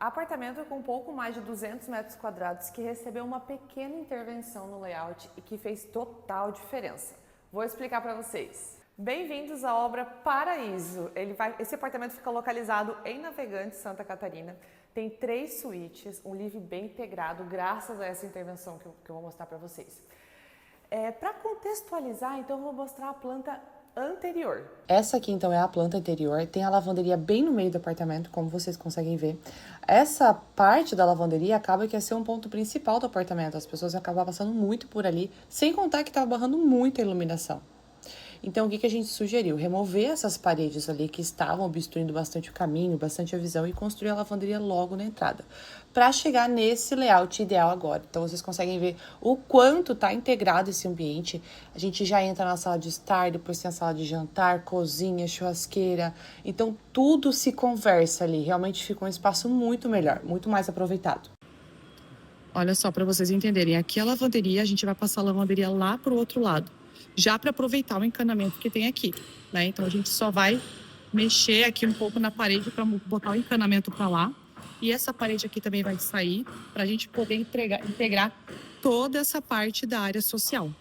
Apartamento com pouco mais de 200 metros quadrados que recebeu uma pequena intervenção no layout e que fez total diferença. Vou explicar para vocês. Bem-vindos à obra Paraíso. Esse apartamento fica localizado em Navegantes, Santa Catarina. Tem 3 suítes, um living bem integrado, graças a essa intervenção que eu vou mostrar para vocês. Para contextualizar, então eu vou mostrar a planta anterior. Essa aqui então é a planta anterior, tem a lavanderia bem no meio do apartamento, como vocês conseguem ver. Essa parte da lavanderia acaba que ia ser um ponto principal do apartamento, as pessoas acabam passando muito por ali, sem contar que estava barrando muita iluminação. Então, o que a gente sugeriu? Remover essas paredes ali que estavam obstruindo bastante o caminho, bastante a visão e construir a lavanderia logo na entrada, para chegar nesse layout ideal agora. Então, vocês conseguem ver o quanto está integrado esse ambiente. A gente já entra na sala de estar, depois tem a sala de jantar, cozinha, churrasqueira. Então, tudo se conversa ali. Realmente fica um espaço muito melhor, muito mais aproveitado. Olha só, para vocês entenderem, aqui a lavanderia, a gente vai passar a lavanderia lá para o outro lado, já para aproveitar o encanamento que tem aqui, né? Então a gente só vai mexer aqui um pouco na parede para botar o encanamento para lá. E essa parede aqui também vai sair para a gente poder integrar toda essa parte da área social.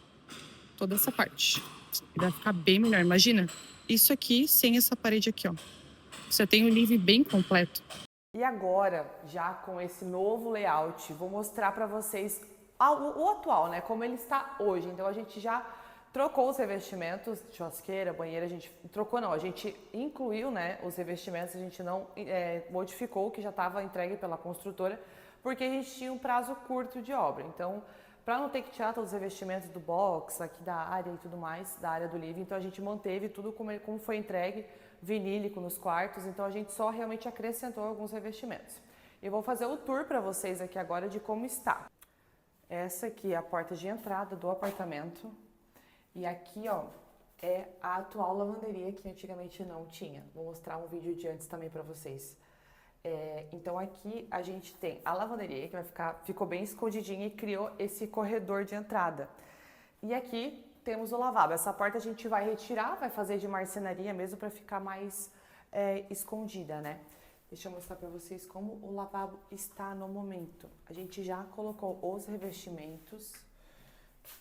Toda essa parte. Vai ficar bem melhor. Imagina isso aqui sem essa parede aqui, ó. Você tem um living bem completo. E agora, já com esse novo layout, vou mostrar para vocês o atual, né? Como ele está hoje. Então a gente já trocou os revestimentos, churrasqueira, banheira, a gente trocou não, a gente incluiu, né, os revestimentos, a gente não modificou o que já estava entregue pela construtora, porque a gente tinha um prazo curto de obra. Então, para não ter que tirar todos os revestimentos do box, aqui da área e tudo mais, da área do living, então a gente manteve tudo como foi entregue, vinílico nos quartos, então a gente só realmente acrescentou alguns revestimentos. Eu vou fazer o tour para vocês aqui agora de como está. Essa aqui é a porta de entrada do apartamento. E aqui, ó, é a atual lavanderia que antigamente não tinha. Vou mostrar um vídeo de antes também para vocês. Então aqui a gente tem a lavanderia que ficou bem escondidinha e criou esse corredor de entrada. E aqui temos o lavabo. Essa porta a gente vai retirar, vai fazer de marcenaria mesmo para ficar mais escondida, né? Deixa eu mostrar para vocês como o lavabo está no momento. A gente já colocou os revestimentos.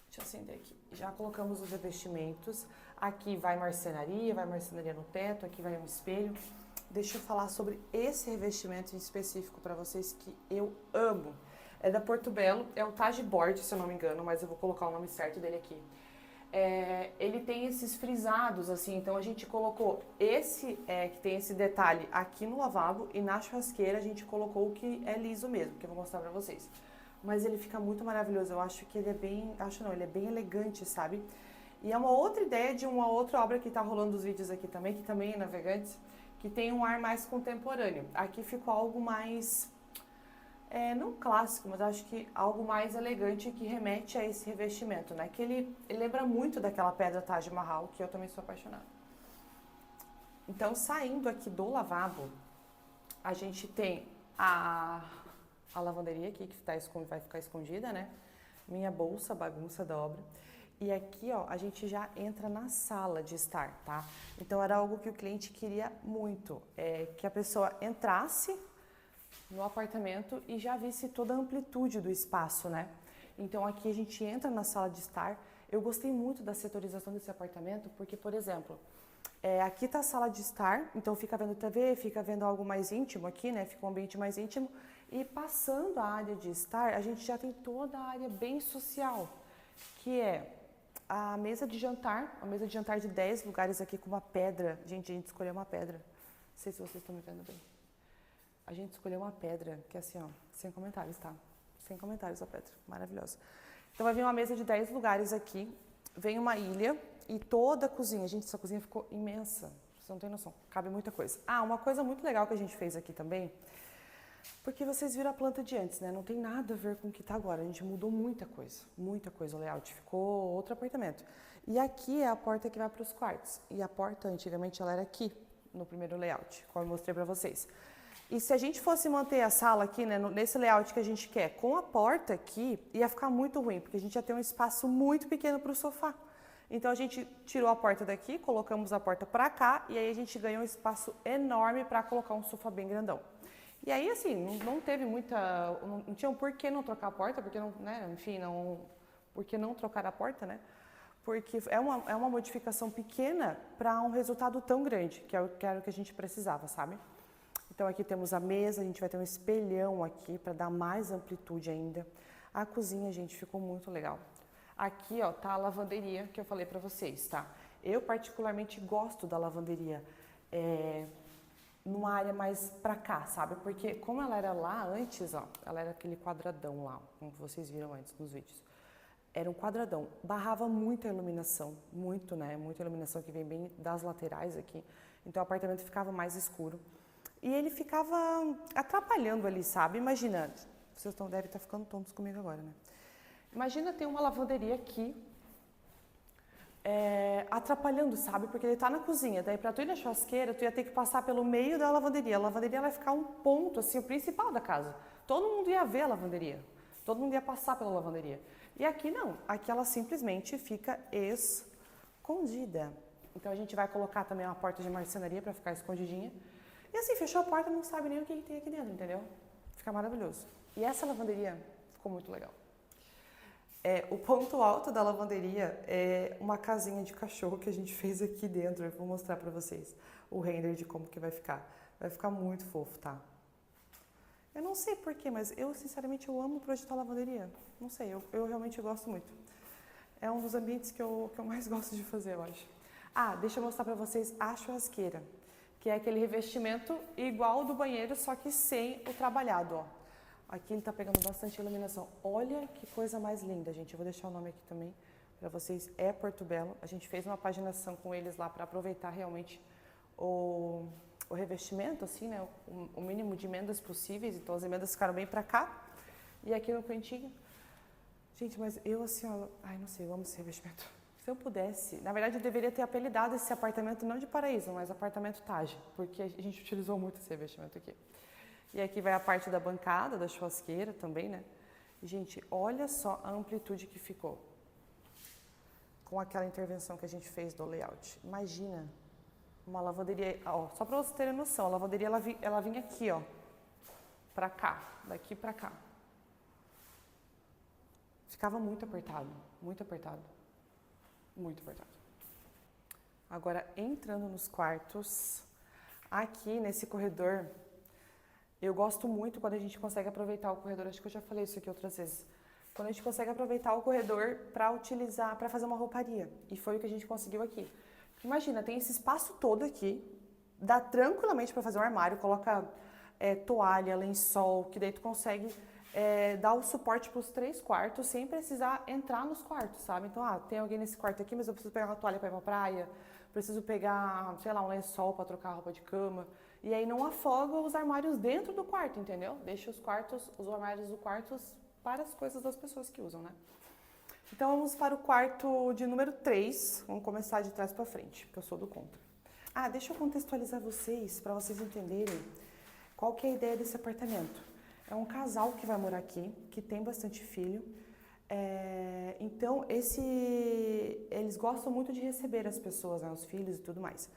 Deixa eu acender aqui. Já colocamos os revestimentos. Aqui vai marcenaria no teto, aqui vai um espelho. Deixa eu falar sobre esse revestimento em específico para vocês que eu amo. É da Porto Belo, é o Taj Board, se eu não me engano, mas eu vou colocar o nome certo dele aqui. Ele tem esses frisados, assim, então a gente colocou esse, que tem esse detalhe aqui no lavabo, e na churrasqueira a gente colocou o que é liso mesmo, que eu vou mostrar pra vocês. Mas ele fica muito maravilhoso, eu acho que ele é bem, ele é bem elegante, sabe? E é uma outra ideia de uma outra obra que tá rolando os vídeos aqui também, que também é Navegantes, que tem um ar mais contemporâneo. Aqui ficou algo mais, não clássico, mas acho que algo mais elegante que remete a esse revestimento, né? Que ele lembra muito daquela pedra Taj Mahal, que eu também sou apaixonada. Então, saindo aqui do lavabo, a gente tem a lavanderia aqui, que vai ficar escondida, né? Minha bolsa, bagunça da obra. E aqui, ó, a gente já entra na sala de estar, tá? Então, era algo que o cliente queria muito, que a pessoa entrasse no apartamento e já visse toda a amplitude do espaço, né? Então, aqui a gente entra na sala de estar. Eu gostei muito da setorização desse apartamento, porque, por exemplo, aqui tá a sala de estar, então fica vendo TV, fica vendo algo mais íntimo aqui, né? Fica um ambiente mais íntimo. E passando a área de estar, a gente já tem toda a área bem social, que é a mesa de jantar de 10 lugares aqui com uma pedra. Gente, a gente escolheu uma pedra. Não sei se vocês estão me vendo bem. A gente escolheu uma pedra, que é assim, ó, sem comentários, tá? Sem comentários a pedra, maravilhosa. Então vai vir uma mesa de 10 lugares aqui, vem uma ilha e toda a cozinha. Gente, essa cozinha ficou imensa, você não tem noção, cabe muita coisa. Ah, uma coisa muito legal que a gente fez aqui também, porque vocês viram a planta de antes, né? Não tem nada a ver com o que tá agora, a gente mudou muita coisa, o layout, ficou outro apartamento. E aqui é a porta que vai para os quartos, e a porta antigamente ela era aqui, no primeiro layout, como eu mostrei para vocês. E se a gente fosse manter a sala aqui, né, nesse layout que a gente quer, com a porta aqui, ia ficar muito ruim, porque a gente ia ter um espaço muito pequeno para o sofá. Então a gente tirou a porta daqui, colocamos a porta para cá, e aí a gente ganhou um espaço enorme para colocar um sofá bem grandão. E aí, assim, não teve muita... Não tinha um porquê não trocar a porta, porque não, né, enfim, não... Por que não trocar a porta, né? Porque é uma modificação pequena para um resultado tão grande, que era o que a gente precisava, sabe? Então aqui temos a mesa, a gente vai ter um espelhão aqui para dar mais amplitude ainda. A cozinha, gente, ficou muito legal. Aqui, ó, tá a lavanderia que eu falei para vocês, tá? Eu particularmente gosto da lavanderia numa área mais pra cá, sabe? Porque como ela era lá antes, ó, ela era aquele quadradão lá, como vocês viram antes nos vídeos. Era um quadradão, barrava muita iluminação, muito, né? Muita iluminação que vem bem das laterais aqui. Então o apartamento ficava mais escuro. E ele ficava atrapalhando ali, sabe? Imagina, vocês devem estar ficando tontos comigo agora, né? Imagina ter uma lavanderia aqui, atrapalhando, sabe? Porque ele tá na cozinha, daí pra tu ir na churrasqueira, tu ia ter que passar pelo meio da lavanderia. A lavanderia vai ficar um ponto, assim, o principal da casa. Todo mundo ia ver a lavanderia, todo mundo ia passar pela lavanderia. E aqui não, aqui ela simplesmente fica escondida. Então a gente vai colocar também uma porta de marcenaria para ficar escondidinha. E assim, fechou a porta, não sabe nem o que tem aqui dentro, entendeu? Fica maravilhoso. E essa lavanderia ficou muito legal. O ponto alto da lavanderia é uma casinha de cachorro que a gente fez aqui dentro. Eu vou mostrar pra vocês o render de como que vai ficar. Vai ficar muito fofo, tá? Eu não sei porquê, mas eu sinceramente eu amo projetar lavanderia. Não sei, eu realmente gosto muito. É um dos ambientes que eu mais gosto de fazer, eu acho. Ah, deixa eu mostrar pra vocês a churrasqueira, que é aquele revestimento igual do banheiro, só que sem o trabalhado, ó. Aqui ele tá pegando bastante iluminação. Olha que coisa mais linda, gente. Eu vou deixar o nome aqui também para vocês. É Porto Belo. A gente fez uma paginação com eles lá para aproveitar realmente o revestimento, assim, né? O mínimo de emendas possíveis. Então as emendas ficaram bem para cá. E aqui no cantinho. Gente, mas eu assim, ó, ai, não sei, eu amo esse revestimento. Se eu pudesse, na verdade eu deveria ter apelidado esse apartamento não de Paraíso, mas apartamento Taj, porque a gente utilizou muito esse revestimento aqui. E aqui vai a parte da bancada, da churrasqueira também, né? E, gente, olha só a amplitude que ficou com aquela intervenção que a gente fez do layout. Imagina uma lavanderia, ó, só para vocês terem noção, a lavanderia ela vinha aqui, ó, pra cá, daqui pra cá. Ficava muito apertado, muito apertado, muito apertado. Agora, entrando nos quartos, aqui nesse corredor, eu gosto muito quando a gente consegue aproveitar o corredor, acho que eu já falei isso aqui outras vezes. Quando a gente consegue aproveitar o corredor para utilizar, para fazer uma rouparia. E foi o que a gente conseguiu aqui. Porque imagina, tem esse espaço todo aqui, dá tranquilamente para fazer um armário, coloca toalha, lençol, que daí tu consegue dar o suporte para os 3 quartos sem precisar entrar nos quartos, sabe? Então, tem alguém nesse quarto aqui, mas eu preciso pegar uma toalha para ir pra praia, preciso pegar, sei lá, um lençol para trocar a roupa de cama. E aí não afoga os armários dentro do quarto, entendeu? Deixa os armários do quarto para as coisas das pessoas que usam, né? Então vamos para o quarto de número 3. Vamos começar de trás para frente, porque eu sou do contra. Deixa eu contextualizar vocês, para vocês entenderem qual que é a ideia desse apartamento. É um casal que vai morar aqui, que tem bastante filho. Então, eles gostam muito de receber as pessoas, né, os filhos e tudo mais.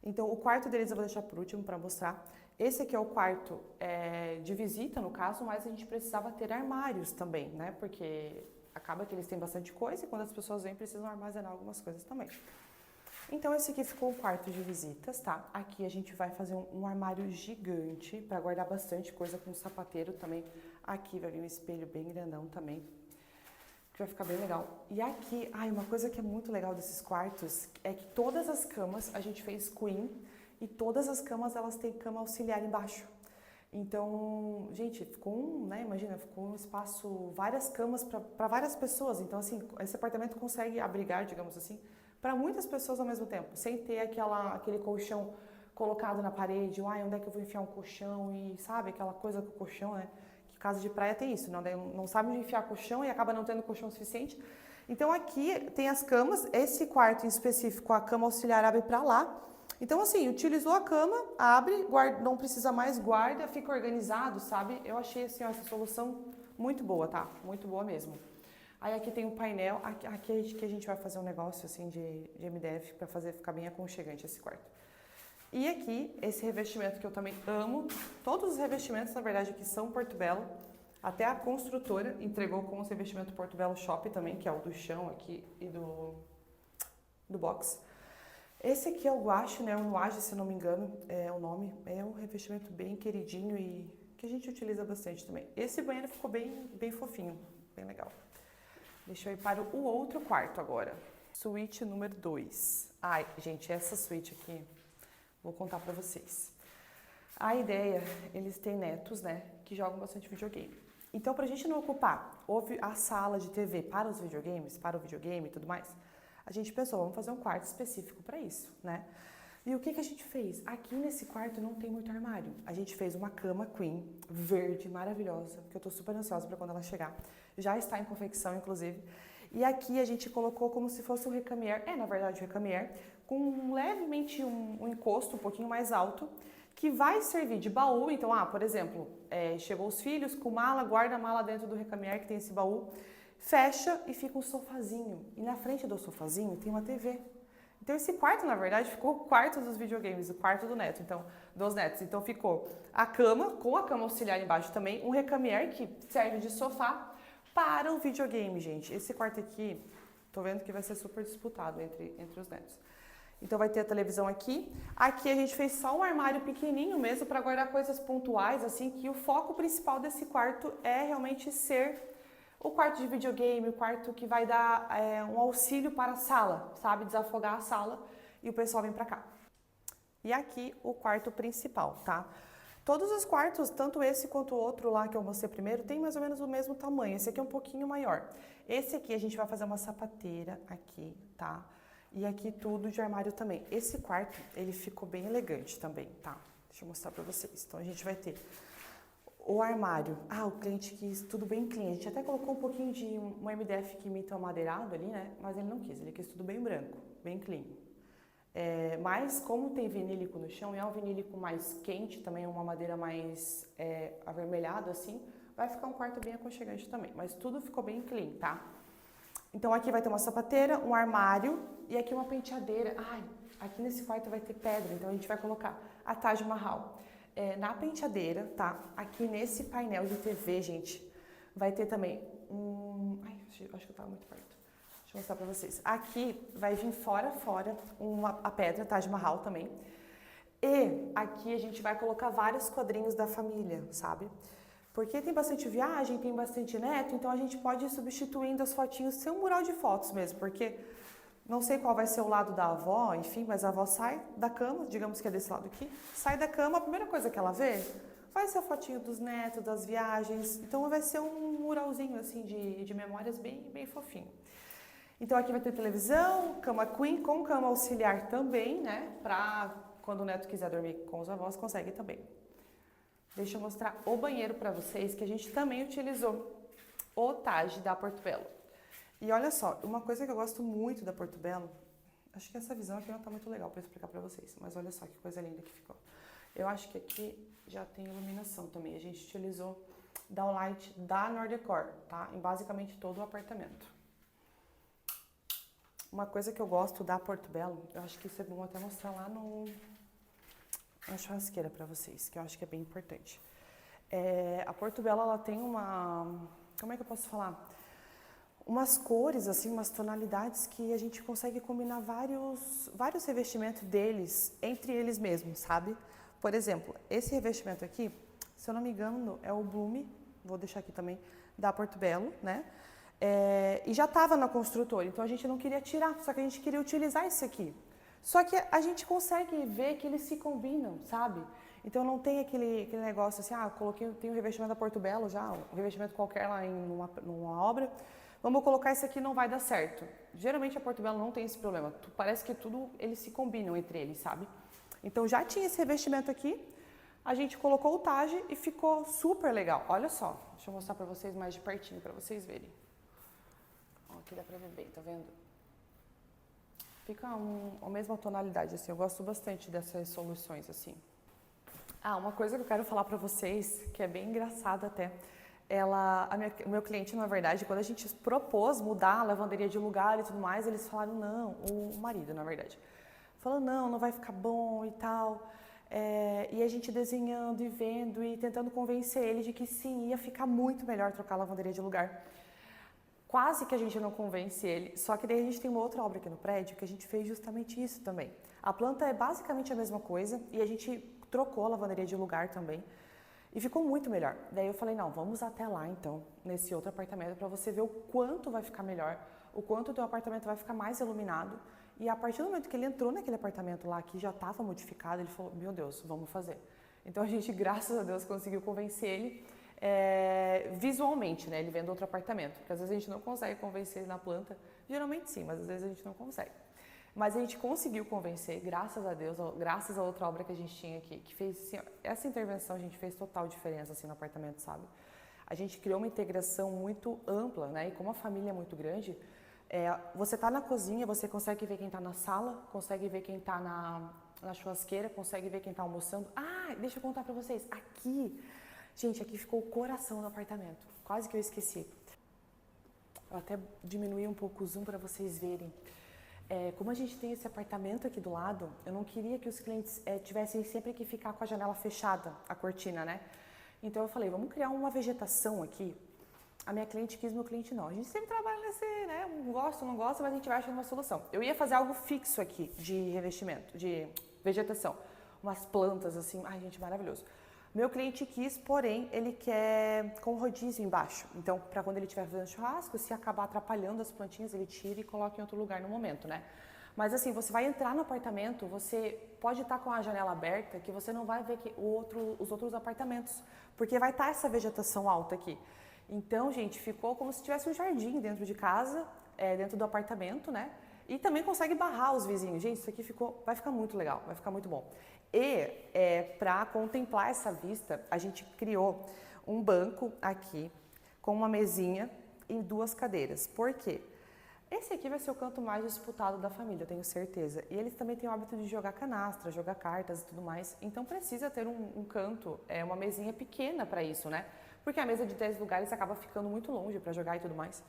Então, o quarto deles eu vou deixar por último para mostrar. Esse aqui é o quarto de visita, no caso, mas a gente precisava ter armários também, né? Porque acaba que eles têm bastante coisa e quando as pessoas vêm precisam armazenar algumas coisas também. Então, esse aqui ficou o quarto de visitas, tá? Aqui a gente vai fazer um armário gigante para guardar bastante coisa com sapateiro também. Aqui vai vir um espelho bem grandão também, que vai ficar bem legal. E aqui, uma coisa que é muito legal desses quartos é que todas as camas a gente fez queen e todas as camas elas têm cama auxiliar embaixo. Então, gente, ficou imagina, ficou um espaço, várias camas para várias pessoas. Então, assim, esse apartamento consegue abrigar, digamos assim, para muitas pessoas ao mesmo tempo, sem ter aquele colchão colocado na parede, onde é que eu vou enfiar um colchão e, sabe, aquela coisa com o colchão, né? Casa de praia tem isso, não sabe onde enfiar colchão e acaba não tendo colchão suficiente. Então aqui tem as camas, esse quarto em específico, a cama auxiliar abre para lá. Então assim, utilizou a cama, abre, não precisa mais, guarda, fica organizado, sabe? Eu achei assim, essa solução muito boa, tá? Muito boa mesmo. Aí aqui tem um painel, aqui que a gente vai fazer um negócio assim de MDF para fazer ficar bem aconchegante esse quarto. E aqui, esse revestimento que eu também amo. Todos os revestimentos, na verdade, aqui são Porto Belo. Até a construtora entregou com os revestimentos Porto Belo Shop também, que é o do chão aqui e do box. Esse aqui é o guache, né? O nuage, se não me engano, é o nome. É um revestimento bem queridinho e que a gente utiliza bastante também. Esse banheiro ficou bem fofinho, bem legal. Deixa eu ir para o outro quarto agora. Suíte número 2. Ai, gente, essa suíte aqui, vou contar pra vocês. A ideia, eles têm netos, né, que jogam bastante videogame. Então, pra gente não ocupar a sala de TV para os videogames, para o videogame e tudo mais, a gente pensou, vamos fazer um quarto específico para isso, né? E o que a gente fez? Aqui nesse quarto não tem muito armário. A gente fez uma cama queen verde, maravilhosa, que eu tô super ansiosa para quando ela chegar. Já está em confecção, inclusive. E aqui a gente colocou como se fosse um recamier, na verdade um recamier, com levemente um encosto um pouquinho mais alto, que vai servir de baú. Então, por exemplo, chegou os filhos com mala, guarda a mala dentro do recamier que tem esse baú, fecha e fica um sofazinho. E na frente do sofazinho tem uma TV. Então esse quarto, na verdade, ficou o quarto dos videogames, o quarto do neto, dos netos. Então ficou a cama, com a cama auxiliar embaixo também, um recamier que serve de sofá para o videogame, gente. Esse quarto aqui, tô vendo que vai ser super disputado entre os netos. Então vai ter a televisão aqui. Aqui a gente fez só um armário pequenininho mesmo para guardar coisas pontuais, assim, que o foco principal desse quarto é realmente ser o quarto de videogame, o quarto que vai dar um auxílio para a sala, sabe? Desafogar a sala e o pessoal vem pra cá. E aqui o quarto principal, tá? Todos os quartos, tanto esse quanto o outro lá que eu mostrei primeiro, tem mais ou menos o mesmo tamanho. Esse aqui é um pouquinho maior. Esse aqui a gente vai fazer uma sapateira aqui, tá? E aqui tudo de armário também. Esse quarto, ele ficou bem elegante também, tá? Deixa eu mostrar pra vocês. Então a gente vai ter o armário. O cliente quis tudo bem clean. A gente até colocou um pouquinho de um MDF que imita o amadeirado ali, né? Mas ele não quis, ele quis tudo bem branco, bem clean. Mas como tem vinílico no chão, e é um vinílico mais quente, também é uma madeira mais avermelhada assim, vai ficar um quarto bem aconchegante também. Mas tudo ficou bem clean, tá? Então aqui vai ter uma sapateira, um armário e aqui uma penteadeira. Aqui nesse quarto vai ter pedra, então a gente vai colocar a Taj Mahal. Na penteadeira, tá? Aqui nesse painel de TV, gente, vai ter também acho que eu tava muito perto. Deixa eu mostrar pra vocês. Aqui vai vir fora, a pedra Taj Mahal também. E aqui a gente vai colocar vários quadrinhos da família, sabe? Porque tem bastante viagem, tem bastante neto, então a gente pode ir substituindo as fotinhos, ser um mural de fotos mesmo, porque não sei qual vai ser o lado da avó, enfim, mas a avó sai da cama, digamos que é desse lado aqui, sai da cama, a primeira coisa que ela vê vai ser a fotinho dos netos, das viagens, então vai ser um muralzinho assim de memórias bem fofinho. Então aqui vai ter televisão, cama queen com cama auxiliar também, né, pra quando o neto quiser dormir com os avós, consegue também. Deixa eu mostrar o banheiro pra vocês, que a gente também utilizou o Taj da Porto Belo. E olha só, uma coisa que eu gosto muito da Porto Belo, acho que essa visão aqui não tá muito legal para explicar para vocês, mas olha só que coisa linda que ficou. Eu acho que aqui já tem iluminação também, a gente utilizou downlight da Nordecor, tá? Em basicamente todo o apartamento. Uma coisa que eu gosto da Porto Belo, eu acho que isso é bom até mostrar lá na churrasqueira para vocês, que eu acho que é bem importante. A Porto Belo, ela tem como é que eu posso falar? Umas cores, assim, umas tonalidades que a gente consegue combinar vários revestimentos deles, entre eles mesmos, sabe? Por exemplo, esse revestimento aqui, se eu não me engano, é o Bloom, vou deixar aqui também, da Porto Belo, né? E já estava na construtora, então a gente não queria tirar, só que a gente queria utilizar esse aqui. Só que a gente consegue ver que eles se combinam, sabe? Então não tem aquele negócio assim, tem um revestimento da Porto Belo já, um revestimento qualquer lá numa obra, vamos colocar esse aqui, não vai dar certo. Geralmente a Porto Belo não tem esse problema, parece que tudo, eles se combinam entre eles, sabe? Então já tinha esse revestimento aqui, a gente colocou o Taj e ficou super legal. Olha só, deixa eu mostrar pra vocês mais de pertinho, pra vocês verem. Ó, aqui dá pra ver bem, tá vendo? Fica a mesma tonalidade, assim, eu gosto bastante dessas soluções, assim. Uma coisa que eu quero falar pra vocês, que é bem engraçada até, o meu cliente, na verdade, quando a gente propôs mudar a lavanderia de lugar e tudo mais, eles falaram não, o marido, na verdade, falando, não vai ficar bom e tal. E a gente desenhando e vendo e tentando convencer ele de que sim, ia ficar muito melhor trocar a lavanderia de lugar. Quase que a gente não convence ele, só que daí a gente tem uma outra obra aqui no prédio que a gente fez justamente isso também. A planta é basicamente a mesma coisa e a gente trocou a lavanderia de lugar também e ficou muito melhor. Daí eu falei, não, vamos até lá então, nesse outro apartamento, para você ver o quanto vai ficar melhor, o quanto o teu apartamento vai ficar mais iluminado. E a partir do momento que ele entrou naquele apartamento lá, que já estava modificado, ele falou, meu Deus, vamos fazer. Então a gente, graças a Deus, conseguiu convencer ele visualmente, né? Ele vendo outro apartamento, porque às vezes a gente não consegue convencer ele na planta, geralmente sim, mas às vezes a gente não consegue. Mas a gente conseguiu convencer, graças a Deus, graças a outra obra que a gente tinha aqui, que fez, assim, essa intervenção a gente fez total diferença assim no apartamento, sabe? A gente criou uma integração muito ampla, né? E como a família é muito grande, você tá na cozinha, você consegue ver quem tá na sala, consegue ver quem tá na churrasqueira, consegue ver quem tá almoçando. Deixa eu contar pra vocês, gente, aqui ficou o coração do apartamento, quase que eu esqueci. Eu até diminuí um pouco o zoom para vocês verem. Como a gente tem esse apartamento aqui do lado, eu não queria que os clientes tivessem sempre que ficar com a janela fechada, a cortina, né? Então eu falei, vamos criar uma vegetação aqui. A minha cliente quis, meu cliente não. A gente sempre trabalha nesse, né? Gosta, não gosta, mas a gente vai achando uma solução. Eu ia fazer algo fixo aqui de revestimento, de vegetação. Umas plantas assim, gente, maravilhoso. Meu cliente quis, porém, ele quer com rodízio embaixo. Então, para quando ele estiver fazendo churrasco, se acabar atrapalhando as plantinhas, ele tira e coloca em outro lugar no momento, né? Mas assim, você vai entrar no apartamento, você pode estar com a janela aberta, que você não vai ver os outros apartamentos, porque vai estar essa vegetação alta aqui. Então, gente, ficou como se tivesse um jardim dentro de casa, dentro do apartamento, né? E também consegue barrar os vizinhos. Gente, isso aqui vai ficar muito legal, vai ficar muito bom. E para contemplar essa vista, a gente criou um banco aqui com uma mesinha e 2 cadeiras. Por quê? Esse aqui vai ser o canto mais disputado da família, eu tenho certeza. E eles também têm o hábito de jogar canastra, jogar cartas e tudo mais. Então precisa ter um canto, uma mesinha pequena para isso, né? Porque a mesa de 10 lugares acaba ficando muito longe para jogar e tudo mais.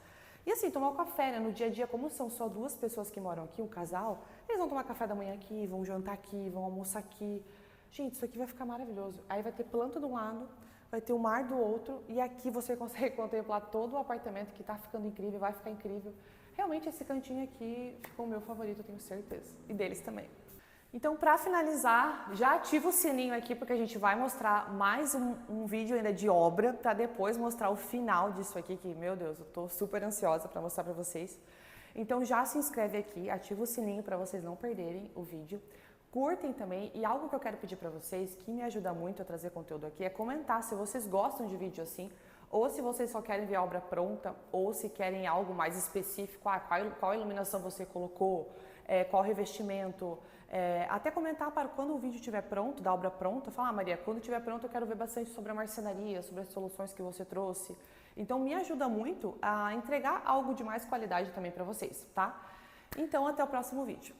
E assim, tomar o café, né? No dia a dia, como são só 2 pessoas que moram aqui, um casal, eles vão tomar café da manhã aqui, vão jantar aqui, vão almoçar aqui. Gente, isso aqui vai ficar maravilhoso. Aí vai ter planta de um lado, vai ter o mar do outro, e aqui você consegue contemplar todo o apartamento que tá ficando incrível, vai ficar incrível. Realmente esse cantinho aqui ficou o meu favorito, eu tenho certeza. E deles também. Então, para finalizar, já ativa o sininho aqui, porque a gente vai mostrar mais um vídeo ainda de obra, para depois mostrar o final disso aqui, que, meu Deus, eu tô super ansiosa para mostrar para vocês. Então, já se inscreve aqui, ativa o sininho para vocês não perderem o vídeo. Curtem também, e algo que eu quero pedir para vocês, que me ajuda muito a trazer conteúdo aqui, é comentar se vocês gostam de vídeo assim, ou se vocês só querem ver a obra pronta, ou se querem algo mais específico, qual iluminação você colocou, qual revestimento, até comentar para quando o vídeo estiver pronto, da obra pronta, falar, Maria, quando estiver pronto eu quero ver bastante sobre a marcenaria, sobre as soluções que você trouxe. Então me ajuda muito a entregar algo de mais qualidade também para vocês, tá? Então até o próximo vídeo.